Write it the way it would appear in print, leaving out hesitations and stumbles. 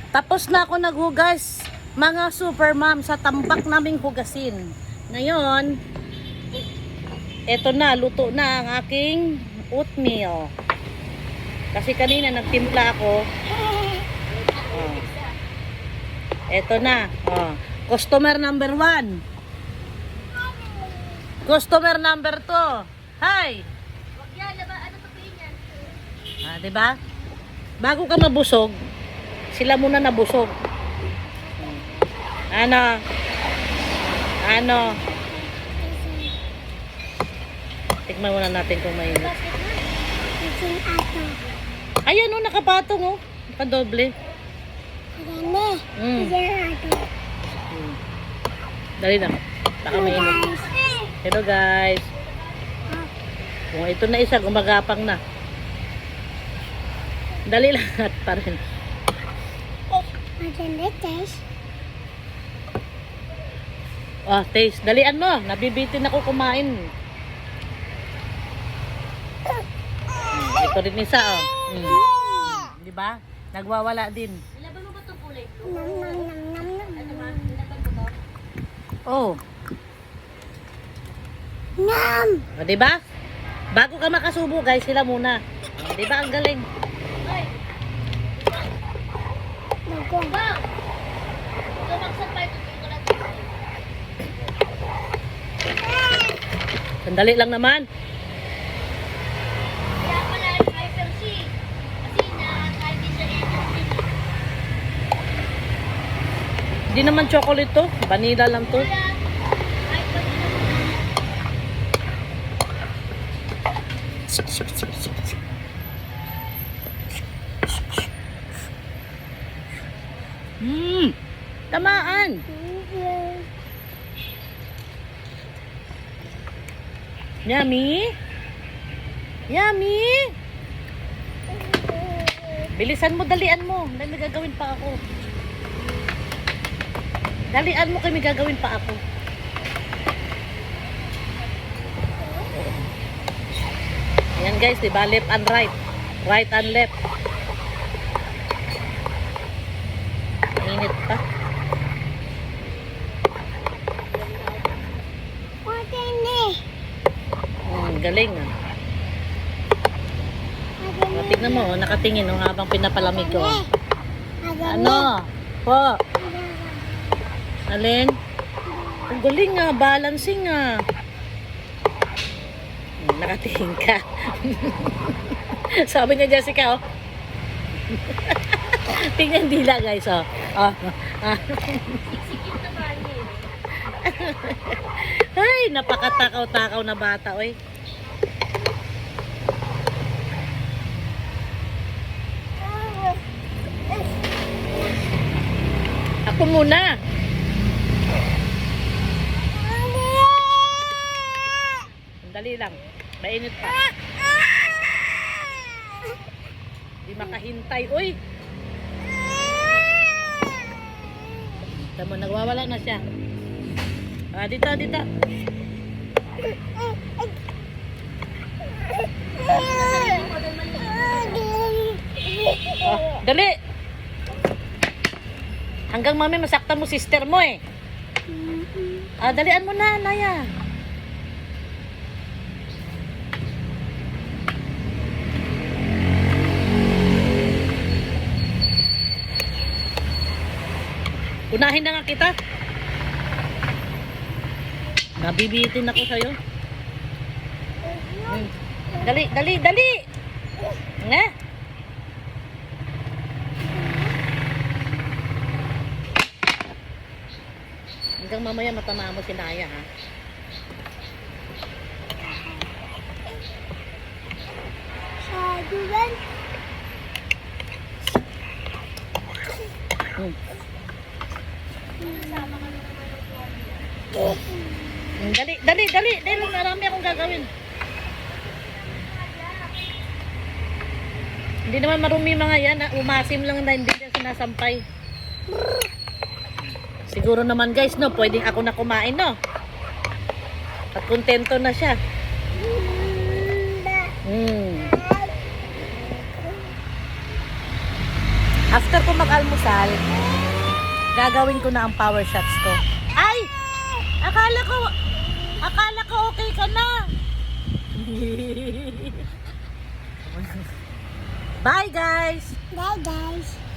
Tapos na ako naghugas, mga super mom, sa tambak naming hugasin. Ngayon, eto na, luto na ang aking oatmeal. Kasi kanina nagtimpla ako. Oh. Eto na. Oh. Customer number 1. Customer number 2. Hi! Wag yan, ano to yan? Ah, diba? Bago ka mabusog, sila muna nabusog. Ano? Ano? Tikman muna natin kung mainit. Ayan o, nakapatong o. Nakadoble. Dali na. Baka mainit. Hello guys. Kung ito na isa, gumagapang na. Dali lang at pa rin. Oh, taste. Dalian mo. Nabibitin ako kumain. Ito rin isa, oh. Di ba? Nagwawala din. Nilaban mo ba itong kulay? Ano ma? Nilaban mo to? Oh. O, di ba? Bago ka makasubo, guys, sila muna. O, di ba? Ang galing. Ay! Bang! Tumaksan pa ito dito natin. Sandali lang naman. Kaya pala yung hyper C. Kasi kahit di siya hyper C. Hindi naman chocolate to. Vanilla lang to. Kaya hyper C. Tamaan. Yummy. Yummy. Bilisan mo, dalian mo. May gagawin pa ako. Dalian mo, may gagawin pa ako. Ayan guys, diba? Left and right. Right and left. Init pa. Galing ah. O, tignan mo, nakatingin habang pinapalamig ko. Ano? Po? Alin? Ang galing ah, balancing ah. Nakatingin ka. Sabi niya Jessica, oh. Tingnan dila guys, oh. Oh. Ay, napakatakaw-takaw na bata, oy. Ako muna. Dali lang. Mainit pa. Di makahintay. Uy! Tama, nagwawala na siya. Ah, dito, dito. Oh, dali! Hanggang mami masaktan mo sister mo eh. Ah, dalian mo na, Naya. Unahin na nga kita. Nabibitin ako sa'yo. Dali, dali, dali! Nga? Hanggang mamaya matama mo si Naya, ha? Dali, dali, dali. Dali, marami akong gagawin. Hindi naman marumi mga yan. Umasim lang na hindi niya sinasampay. Siguro naman guys, no, pwedeng ako na kumain, no? At kontento na siya. After ko mag-almusal, gagawin ko na ang power shots ko. Ay! Akala ko okay ka na. Bye guys! Bye guys.